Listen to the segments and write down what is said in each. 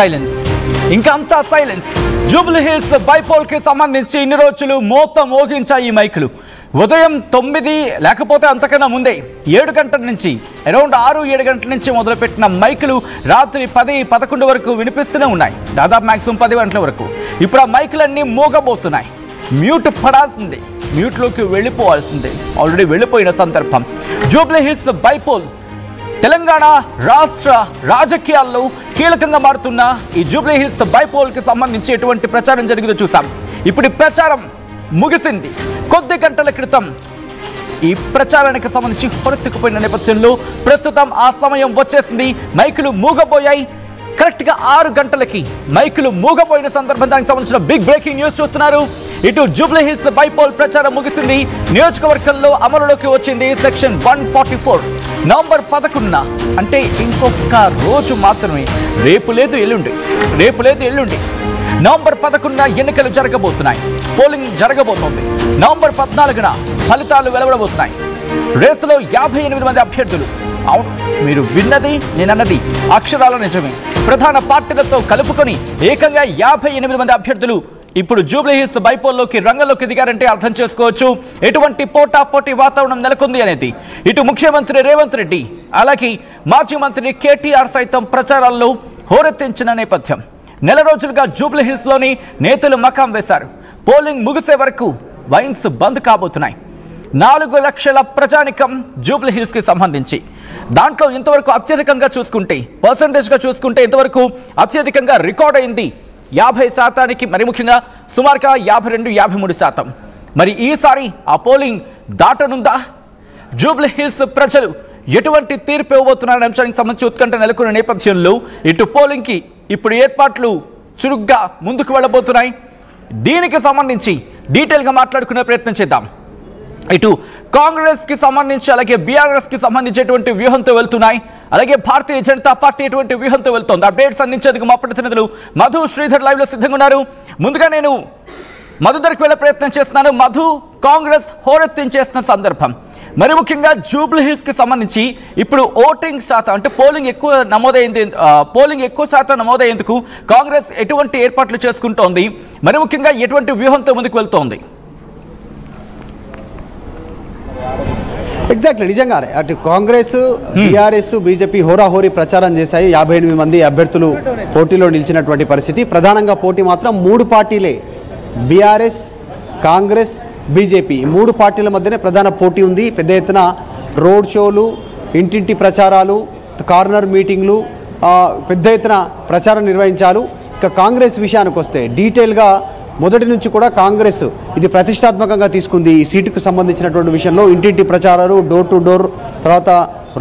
Silence, ఇంకా అంతా silence. Jubilee hills bypoll కి సంబంధించి ఇన్ని రోజులు మోత మోగించాయి ఈ మైకులు. ఉదయం 9 లేకపోతే అంతకన్నా ముందే 7 గంటల నుంచి అరౌండ్ 6-7 గంటల నుంచి మొదలుపెట్టిన మైకులు రాత్రి 10-11 వరకు వినిపిస్తూనే ఉన్నాయి, దాదాపు మాక్సిమం 10 గంటల వరకు. ఇప్పుడు ఆ మైకులన్నీ మోగబోతున్నాయి. మ్యూట్ పడాల్సిందే, మ్యూట్లోకి వెళ్ళిపోవాల్సిందే, ఆల్రెడీ వెళ్ళిపోయిన సందర్భం. జూబ్లీ హిల్స్ బైపోల్ తెలంగాణ రాష్ట్ర రాజకీయాల్లో కీలకంగా మారుతున్న ఈ జూబ్లీ హిల్స్ బైపోల్ కి సంబంధించి ఎటువంటి ప్రచారం జరిగిందో చూసాం. ఇప్పుడు ఈ ప్రచారం ముగిసింది. కొద్ది గంటల క్రితం ఈ ప్రచారానికి సంబంధించి హొరెత్తుకుపోయిన నేపథ్యంలో ప్రస్తుతం ఆ సమయం వచ్చేసింది. మైకులు మూగబోయాయి. కరెక్ట్గా 6 గంటలకి మైకులు మూగపోయిన సందర్భం దానికి సంబంధించిన బిగ్ బ్రేకింగ్ న్యూస్ చూస్తున్నారు. ఇటు జూబ్లీ హిల్స్ బైపోల్ ప్రచారం ముగిసింది. నియోజకవర్గంలో అమలులోకి వచ్చింది సెక్షన్ 144. నవంబర్ 11న అంటే ఇంకొక రోజు మాత్రమే, రేపు లేదు ఎల్లుండి నవంబర్ 11న ఎన్నికలు జరగబోతున్నాయి. పోలింగ్ జరగబోతోంది. నవంబర్ 14న ఫలితాలు వెలువడబోతున్నాయి. రేసులో 58 మంది అభ్యర్థులు. అవును, మీరు విన్నది నేనన్నది అక్షరాల నిజమే. ప్రధాన పార్టీలతో కలుపుకొని ఏకంగా 58 మంది అభ్యర్థులు ఇప్పుడు జూబ్లీ హిల్స్ బైపోల్లోకి రంగంలోకి దిగారంటే అర్థం చేసుకోవచ్చు ఎటువంటి పోటాపోటీ వాతావరణం నెలకొంది అనేది. ఇటు ముఖ్యమంత్రి రేవంత్ రెడ్డి అలాగే మాజీ మంత్రి కేటీఆర్ సైతం ప్రచారాల్లో హోరెత్తించిన నేపథ్యం. నెల రోజులుగా జూబ్లీ హిల్స్లోని నేతలు మకాం వేశారు. పోలింగ్ ముగిసే వరకు వైన్స్ బంద్ కాబోతున్నాయి. 4 లక్షల ప్రజానికం జూబ్లీ హిల్స్కి సంబంధించి దాంట్లో ఇంతవరకు అత్యధికంగా చూసుకుంటే పర్సంటేజ్గా చూసుకుంటే ఇంతవరకు అత్యధికంగా రికార్డ్ అయింది 50%, మరి ముఖ్యంగా సుమారుగా 52-53%. మరి ఈసారి ఆ పోలింగ్ దాటనుందా? జూబ్లీ హిల్స్ ప్రజలు ఎటువంటి తీర్పు ఇవ్వబోతున్నారనే అంశానికి సంబంధించి ఉత్కంఠ నెలకొన్న నేపథ్యంలో ఇటు పోలింగ్కి ఇప్పుడు ఏర్పాట్లు చురుగ్గా ముందుకు వెళ్ళబోతున్నాయి. దీనికి సంబంధించి డీటెయిల్గా మాట్లాడుకునే ప్రయత్నం చేద్దాం. ఇటు కాంగ్రెస్కి సంబంధించి అలాగే బీఆర్ఎస్కి సంబంధించేటువంటి వ్యూహంతో వెళ్తున్నాయి. అలాగే భారతీయ జనతా పార్టీ ఎటువంటి వ్యూహంతో వెళ్తోంది. అప్డేట్స్ అందించేందుకు మా ప్రతినిధులు మధు, శ్రీధర్ లైవ్లో సిద్ధంగా ఉన్నారు. ముందుగా నేను మధు దగ్గరికి వెళ్ళే ప్రయత్నం చేస్తున్నాను. మధు, కాంగ్రెస్ హోరెత్తించేసిన సందర్భం, మరి ముఖ్యంగా జూబ్లీ హిల్స్కి సంబంధించి ఇప్పుడు ఓటింగ్ శాతం అంటే పోలింగ్ ఎక్కువ శాతం నమోదయ్యేందుకు కాంగ్రెస్ ఎటువంటి ఏర్పాట్లు చేసుకుంటోంది, మరి ముఖ్యంగా ఎటువంటి వ్యూహంతో ముందుకు వెళ్తోంది? ఎగ్జాక్ట్లీ, నిజంగానే అటు కాంగ్రెస్, బీఆర్ఎస్, బీజేపీ హోరాహోరీ ప్రచారం చేశాయి. 58 మంది అభ్యర్థులు పోటీలో నిలిచినటువంటి పరిస్థితి. ప్రధానంగా పోటీ మాత్రం 3 పార్టీలే, బీఆర్ఎస్, కాంగ్రెస్, బీజేపీ. 3 పార్టీల మధ్యనే ప్రధాన పోటీ ఉంది. పెద్ద ఎత్తున రోడ్ షోలు, ఇంటింటి ప్రచారాలు, కార్నర్ మీటింగ్లు, పెద్ద ఎత్తున ప్రచారం నిర్వహించారు. ఇక కాంగ్రెస్ విషయానికి వస్తే డీటెయిల్గా మొదటి నుంచి కూడా కాంగ్రెస్ ఇది ప్రతిష్టాత్మకంగా తీసుకుంది. ఈ సీటుకు సంబంధించినటువంటి విషయంలో ఇంటింటి ప్రచారాలు, డోర్ టు డోర్, తర్వాత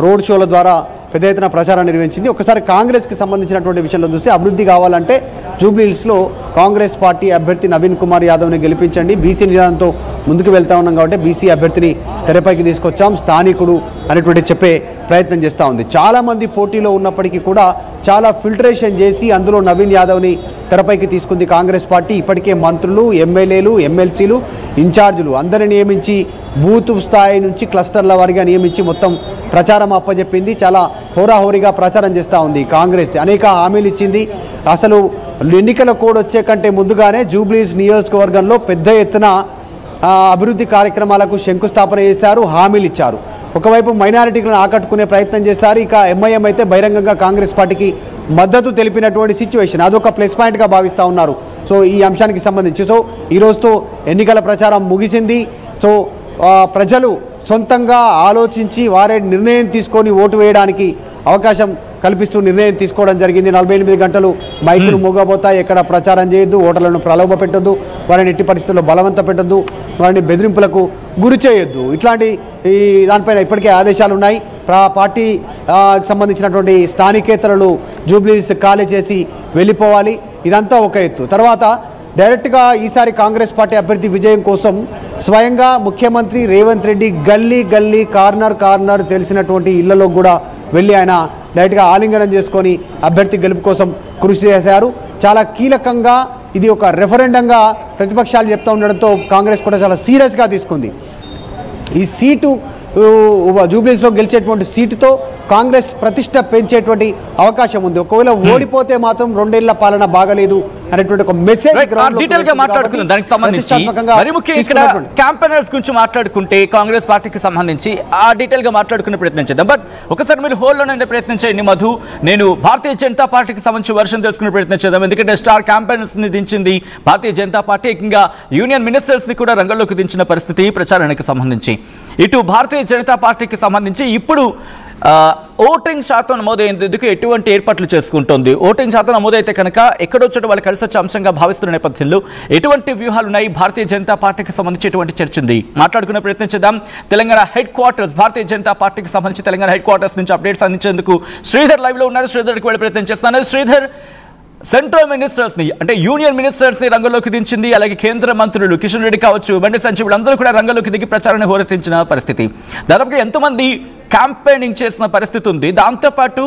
రోడ్ షోల ద్వారా పెద్ద ఎత్తున ప్రచారం నిర్వహించింది. ఒకసారి కాంగ్రెస్కి సంబంధించినటువంటి విషయంలో చూస్తే అభివృద్ధి కావాలంటే జూబ్లీ హిల్స్లో కాంగ్రెస్ పార్టీ అభ్యర్థి నవీన్ కుమార్ యాదవ్ని గెలిపించండి, బీసీ నినాదంతో ముందుకు వెళ్తా ఉన్నాం కాబట్టి బీసీ అభ్యర్థిని తెరపైకి తీసుకొచ్చాం, స్థానికుడు అనేటువంటి చెప్పే ప్రయత్నం చేస్తూ ఉంది. చాలామంది పోటీలో ఉన్నప్పటికీ కూడా చాలా ఫిల్టరేషన్ చేసి అందులో నవీన్ యాదవ్ని తెరపైకి తీసుకుంది కాంగ్రెస్ పార్టీ. ఇప్పటికే మంత్రులు, ఎమ్మెల్యేలు, ఎమ్మెల్సీలు, ఇన్ఛార్జీలు అందరిని నియమించి బూత్ స్థాయి నుంచి క్లస్టర్ల వారిగా నియమించి మొత్తం ప్రచారం అప్పచెప్పింది. చాలా హోరాహోరీగా ప్రచారం చేస్తూ ఉంది కాంగ్రెస్. అనేక హామీలు ఇచ్చింది. అసలు ఎన్నికల కోడ్ వచ్చే కంటే ముందుగానే జూబ్లీ హిల్స్ నియోజకవర్గంలో పెద్ద ఎత్తున అభివృద్ధి కార్యక్రమాలకు శంకుస్థాపన చేశారు, హామీలు ఇచ్చారు. ఒకవైపు మైనారిటీలను ఆకట్టుకునే ప్రయత్నం చేశారు. ఇక ఎంఐఎం అయితే బహిరంగంగా కాంగ్రెస్ పార్టీకి మద్దతు తెలిపినటువంటి సిచ్యువేషన్, అదొక ప్లస్ పాయింట్గా భావిస్తూ ఉన్నారు. సో ఈ అంశానికి సంబంధించి ఈ రోజుతో ఎన్నికల ప్రచారం ముగిసింది. సో ప్రజలు సొంతంగా ఆలోచించి వారే నిర్ణయం తీసుకొని ఓటు వేయడానికి అవకాశం కల్పిస్తూ నిర్ణయం తీసుకోవడం జరిగింది. 48 గంటలు మైకులు మోగబోతాయి, ఎక్కడ ప్రచారం చేయొద్దు, ఓటర్లను ప్రలోభ పెట్టొద్దు, వారిని ఎట్టి పరిస్థితుల్లో బలవంత పెట్టొద్దు, వారిని బెదిరింపులకు గురి చేయొద్దు, ఇట్లాంటి దానిపైన ఇప్పటికే ఆదేశాలు ఉన్నాయి. పార్టీ సంబంధించినటువంటి స్థానికేతరులు జూబ్లీ హిల్స్ ఖాళీ చేసి వెళ్ళిపోవాలి. ఇదంతా ఒక ఎత్తు. తర్వాత డైరెక్ట్గా ఈసారి కాంగ్రెస్ పార్టీ అభ్యర్థి విజయం కోసం స్వయంగా ముఖ్యమంత్రి రేవంత్ రెడ్డి గల్లీ గల్లీ, కార్నర్ తెలిసినటువంటి ఇళ్లలో కూడా వెళ్ళి ఆయన డైరెక్ట్గా ఆలింగనం చేసుకొని అభ్యర్థి గెలుపు కోసం కృషి చేశారు. చాలా కీలకంగా ఇది ఒక రెఫరెండంగా ప్రతిపక్షాలు చెప్తూ ఉండడంతో కాంగ్రెస్ కూడా చాలా సీరియస్గా తీసుకుంది. ఈ సీటు జూబ్లీ హిల్స్లో గెలిచేటువంటి సీటుతో కాంగ్రెస్ ప్రతిష్ట పెంచేటువంటి అవకాశం ఉంది. ఒకవేళ ఓడిపోతే మాత్రం 2 ఏళ్ల పాలన బాగలేదు అనేటువంటి ఒక మెసేజ్ డీటెయిల్ గా మాట్లాడుకుందాం. దానికి సంబంధించి మరి ముఖ్యంగా ఇక్కడ క్యాంపెయినర్స్ గురించి మాట్లాడుకుంటే కాంగ్రెస్ పార్టీకి సంబంధించి ఆ డీటెయిల్ గా మాట్లాడుకునే ప్రయత్నం చేద్దాం. బట్ ఒకసారి మీరు హోల్ లోనే ప్రయత్నం చేయండి మధు. నేను భారతీయ జనతా పార్టీకి సంబంధించి వర్షన్ తెలుసుకునే ప్రయత్నం చేద్దాం. ఎందుకంటే స్టార్ క్యాంపెయినర్స్ ని దించింది భారతీయ జనతా పార్టీ. ఏకంగా యూనియన్ మినిస్టర్స్ ని కూడా రంగంలోకి దించిన పరిస్థితి ప్రచారానికి సంబంధించి. ఇటు భారతీయ జనతా పార్టీకి సంబంధించి ఇప్పుడు ఓటింగ్ శాతం నమోదయ్యేందుకు ఎటువంటి ఏర్పాట్లు చేసుకుంటోంది? ఓటింగ్ శాతం నమోదైతే కనుక ఎక్కడొచ్చో వాళ్ళు కలిసి వచ్చే అంశంగా భావిస్తున్న నేపథ్యంలో ఎటువంటి వ్యూహాలు ఉన్నాయి? భారతీయ జనతా పార్టీకి సంబంధించి ఎటువంటి చర్చ ఉంది? మాట్లాడుకునే ప్రయత్నం చేద్దాం. తెలంగాణ హెడ్ క్వార్టర్స్, భారతీయ జనతా పార్టీకి సంబంధించి తెలంగాణ హెడ్ క్వార్టర్స్ నుంచి అప్డేట్స్ అందించేందుకు శ్రీధర్ లైవ్ లో ఉన్నారు. శ్రీధర్కి వెళ్ళే ప్రయత్నం చేస్తాను. శ్రీధర్, సెంట్రల్ మినిస్టర్స్ ని అంటే యూనియన్ మినిస్టర్స్ ని రంగంలోకి దించింది. అలాగే కేంద్ర మంత్రులు కిషన్ రెడ్డి కావచ్చు, బండి సంజయ్ వీళ్ళందరూ కూడా రంగంలోకి దిగి ప్రచారాన్ని హోరెత్తించిన పరిస్థితి. దాదాపుగా ఎంతమంది క్యాంపెయినింగ్ చేసిన పరిస్థితి ఉంది? దాంతోపాటు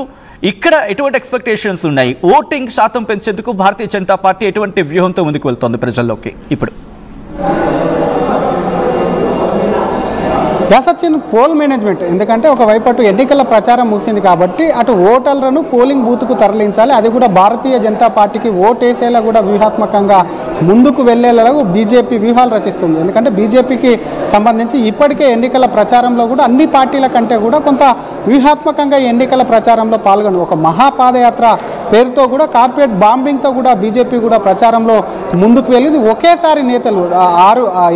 ఇక్కడ ఎటువంటి ఎక్స్పెక్టేషన్స్ ఉన్నాయి? ఓటింగ్ శాతం పెంచేందుకు భారతీయ జనతా పార్టీ ఎటువంటి వ్యూహంతో ముందుకు వెళ్తోంది ప్రజల్లోకి ఇప్పుడు? సచిన్, పోల్ మేనేజ్మెంట్, ఎందుకంటే ఒకవైపు అటు ఎన్నికల ప్రచారం ముగిసింది కాబట్టి అటు ఓటర్లను పోలింగ్ బూత్కు తరలించాలి. అది కూడా భారతీయ జనతా పార్టీకి ఓటేసేలా కూడా వ్యూహాత్మకంగా ముందుకు వెళ్లేలా బీజేపీ వ్యూహాలు రచిస్తుంది. ఎందుకంటే బీజేపీకి సంబంధించి ఇప్పటికే ఎన్నికల ప్రచారంలో కూడా అన్ని పార్టీల కంటే కూడా కొంత వ్యూహాత్మకంగా ఎన్నికల ప్రచారంలో పాల్గొని ఒక మహాపాదయాత్ర పేరుతో కూడా కార్పొరేట్ బాంబింగ్తో కూడా బీజేపీ కూడా ప్రచారంలో ముందుకు వెళ్ళింది. ఒకేసారి నేతలు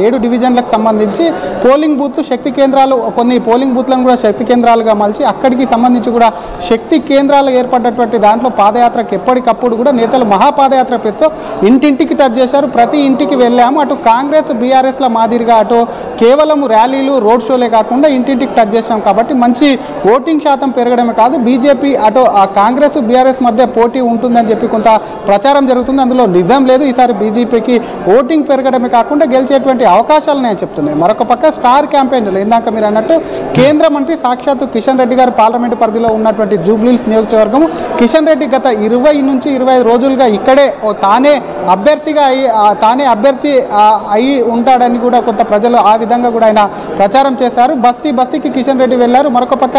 7 డివిజన్లకు సంబంధించి పోలింగ్ బూత్ శక్తి కేంద్రాలు, కొన్ని పోలింగ్ బూత్లను కూడా శక్తి కేంద్రాలుగా మలిచి అక్కడికి సంబంధించి కూడా శక్తి కేంద్రాలు ఏర్పడ్డటువంటి దాంట్లో పాదయాత్రకు ఎప్పటికప్పుడు కూడా నేతలు మహాపాదయాత్ర పేరుతో ఇంటింటికి టచ్ చేశారు. ప్రతి ఇంటికి వెళ్ళాము. అటు కాంగ్రెస్ బీఆర్ఎస్ల మాదిరిగా అటు కేవలం ర్యాలీలు రోడ్ షోలే కాకుండా ఇంటింటికి టచ్ చేశాం కాబట్టి మంచి ఓటింగ్ శాతం పెరగడమే కాదు, బీజేపీ అటు కాంగ్రెస్ బీఆర్ఎస్ మధ్య పోటీ ఉంటుందని చెప్పి కొంత ప్రచారం జరుగుతుంది. అందులో నిజం లేదు. ఈసారి బీజేపీకి ఓటింగ్ పెరగడమే కాకుండా గెలిచేటువంటి అవకాశాలు నేను చెప్తున్నాయి. మరొక పక్క స్టార్ క్యాంపెయిన్లు, ఇందాక మీరు అన్నట్టు కేంద్ర మంత్రి సాక్షాత్తు కిషన్ రెడ్డి గారు పార్లమెంటు పరిధిలో ఉన్నటువంటి జూబ్లీహిల్స్ నియోజకవర్గం, కిషన్ రెడ్డి గత 20 నుంచి 25 రోజులుగా ఇక్కడే తానే అభ్యర్థి అయి ఉంటాడని కూడా కొంత ప్రజలు ఆ విధంగా కూడా ఆయన ప్రచారం చేశారు. బస్తీకి కిషన్ రెడ్డి వెళ్ళారు. మరొక పక్క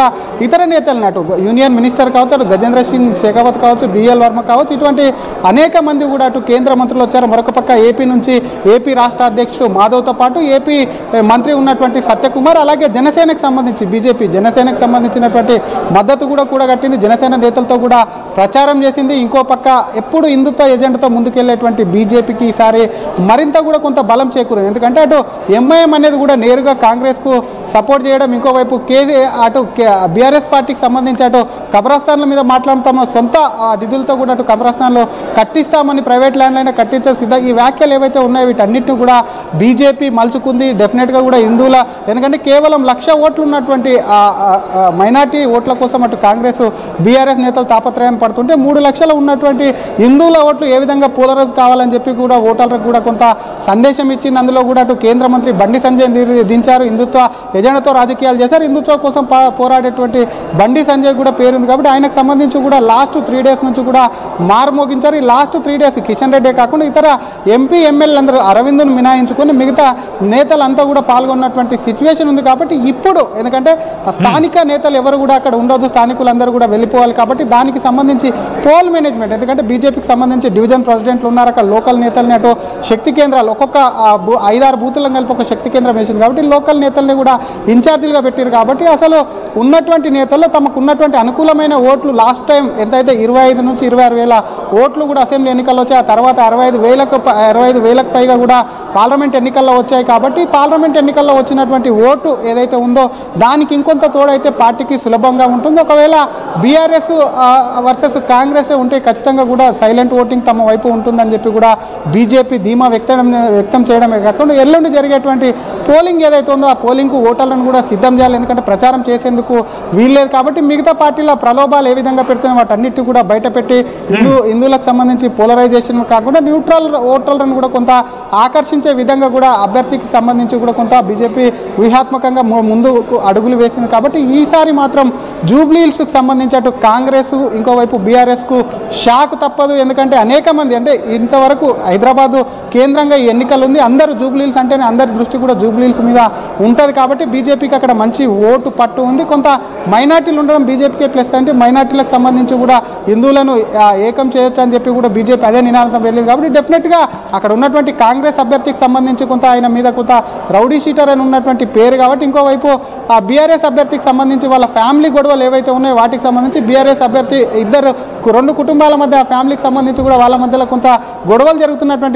ఇతర నేతలు అటు యూనియన్ మినిస్టర్ కావచ్చు, అటు గజేంద్ర సింగ్ షెకావత్ కావచ్చు, బిఎల్ వర్మ కావచ్చు, ఇటువంటి అనేక మంది కూడా అటు కేంద్ర మంత్రులు వచ్చారు. మరొక పక్క ఏపీ నుంచి ఏపీ రాష్ట్ర అధ్యక్షుడు మాధవ్తో పాటు ఏపీ మంత్రి ఉన్నటువంటి సత్యకుమార్, అలాగే జనసేనకు సంబంధించి బీజేపీ జనసేనకు సంబంధించినటువంటి మద్దతు కూడా కూడగట్టింది. జనసేన నేతలతో కూడా ప్రచారం చేసింది. ఇంకో పక్క ఎప్పుడు హిందుత్వ ఎజెండాతో ముందుకెళ్లేటువంటి బీజేపీకి ఈసారి మరింత కూడా కొంత బలం చేకూరింది. ఎందుకంటే అటు ఎంఐఎం అనేది కూడా నేరుగా కాంగ్రెస్కు సపోర్ట్ చేయడం, ఇంకోవైపు అటు బీఆర్ఎస్ పార్టీకి సంబంధించి అటు కబ్రస్థాన్ల మీద మాట్లాడుతామో సొంత నిధులతో కూడా అటు కబ్రస్థాన్లో కట్టిస్తామని, ప్రైవేట్ ల్యాండ్లైనా కట్టించే సిద్ధం, ఈ వ్యాఖ్యలు ఏవైతే ఉన్నాయో వీటన్నిటిని కూడా బీజేపీ మలుచుకుంది. డెఫినెట్గా కూడా హిందువుల, ఎందుకంటే కేవలం 1,00,000 ఓట్లు ఉన్నటువంటి మైనార్టీ ఓట్ల కోసం అటు కాంగ్రెస్ బీఆర్ఎస్ నేతలు తాపత్రయం పడుతుంటే 3 లక్షలు ఉన్నటువంటి హిందువుల ఓట్లు ఏ విధంగా పోలరైజ్ కావాలని చెప్పి కూడా ఓటర్లకు కూడా కొంత సందేశం ఇచ్చింది. అందులో కూడా అటు కేంద్ర మంత్రి బండి సంజయ్ దించారు. హిందుత్వ ఎజెండాతో రాజకీయాలు చేశారు. హిందుత్వ కోసం పోరాడేటువంటి బండి సంజయ్ కూడా పేరుంది కాబట్టి ఆయనకు సంబంధించి కూడా లాస్ట్ 3 డేస్ నుంచి కూడా మార్మోగించారు. ఈ లాస్ట్ 3 డేస్ కిషన్ రెడ్డి కాకుండా ఇతర ఎంపీ ఎమ్మెల్యేలు అందరూ అరవింద్ను మినాయించుకొని మిగతా నేతలంతా కూడా పాల్గొన్నటువంటి సిచ్యువేషన్ ఉంది. కాబట్టి ఇప్పుడు ఎందుకంటే స్థానిక నేతలు ఎవరు కూడా అక్కడ ఉండదు, స్థానికులందరూ కూడా వెళ్ళిపోవాలి. కాబట్టి దానికి సంబంధించి పోల్ మేనేజ్మెంట్, ఎందుకంటే బీజేపీకి సంబంధించి డివిజన్ ప్రెసిడెంట్లు ఉన్నారు, అక్కడ లోకల్ నేతల్ని అటు శక్తి కేంద్రాలు ఒక్కొక్క 5-6 బూతులను కలిపి ఒక శక్తి కేంద్రం వేసింది కాబట్టి లోకల్ నేతల్ని కూడా ఇన్ఛార్జీలుగా పెట్టారు. కాబట్టి అసలు ఉన్నటువంటి నేతల్లో తమకు ఉన్నటువంటి అనుకూలమైన ఓట్లు లాస్ట్ టైం ఎంతైతే 25 నుంచి 26 వేల ఓట్లు కూడా అసెంబ్లీ ఎన్నికల్లో వచ్చాయి. ఆ తర్వాత 65 వేలకు పైగా కూడా పార్లమెంట్ ఎన్నికల్లో వచ్చాయి. కాబట్టి పార్లమెంట్ ఎన్నికల్లో వచ్చినటువంటి ఓటు ఏదైతే ఉందో దానికి ఇంకొంత తోడైతే పార్టీకి సులభంగా ఉంటుంది. ఒకవేళ బీఆర్ఎస్ వర్సెస్ కాంగ్రెస్ ఉంటే ఖచ్చితంగా కూడా సైలెంట్ ఓటింగ్ తమ వైపు ఉంటుందని చెప్పి కూడా బీజేపీ ధీమా వ్యక్తం చేయడమే కాకుండా ఎల్లుండి జరిగేటువంటి పోలింగ్ ఏదైతే ఉందో ఆ పోలింగ్కు ఓటర్లను కూడా సిద్ధం చేయాలి. ఎందుకంటే ప్రచారం చేసేందుకు వీల్లేదు కాబట్టి మిగతా పార్టీల ప్రలోభాలు ఏ విధంగా పెడుతున్నాయి వాటన్నిటి కూడా బయటపెట్టి హిందువులకు సంబంధించి పోలరైజేషన్ కాకుండా న్యూట్రల్ ఓటర్లను కూడా కొంత ఆకర్షించే ఆకర్షించే విధంగా కూడా అభ్యర్థికి సంబంధించి కూడా కొంత బీజేపీ వ్యూహాత్మకంగా ముందుకు అడుగులు వేసింది. కాబట్టి ఈసారి మాత్రం జూబ్లీ హిల్స్కు సంబంధించి అటు కాంగ్రెస్ ఇంకోవైపు బీఆర్ఎస్కు షాక్ తప్పదు. ఎందుకంటే అనేక మంది అంటే ఇంతవరకు హైదరాబాదు కేంద్రంగా ఈ ఎన్నికలు ఉంది, అందరూ జూబ్లీ హిల్స్ అంటేనే అందరి దృష్టి కూడా జూబ్లీ హిల్స్ మీద ఉంటుంది. కాబట్టి బీజేపీకి అక్కడ మంచి ఓటు పట్టు ఉంది. కొంత మైనార్టీలు ఉండడం బీజేపీకే ప్లస్. అంటే మైనార్టీలకు సంబంధించి కూడా హిందువులను ఏకం చేయొచ్చు అని చెప్పి కూడా బీజేపీ అదే నినాదం వెళ్ళింది. కాబట్టి డెఫినెట్గా అక్కడ ఉన్నటువంటి కాంగ్రెస్ అభ్యర్థికి సంబంధించి కొంత ఆయన మీద కొంత రౌడీ షీటర్ అని ఉన్నటువంటి పేరు. కాబట్టి ఇంకోవైపు ఆ బీఆర్ఎస్ అభ్యర్థికి సంబంధించి వాళ్ళ ఫ్యామిలీ గొడవలు ఏవైతే ఉన్నాయో వాటికి సంబంధించి బీఆర్ఎస్ అభ్యర్థి రెండు కుటుంబాల మధ్య ఆ ఫ్యామిలీకి సంబంధించి కూడా వాళ్ళ మధ్యలో కొంత గొడవలు జరుగుతున్నటువంటి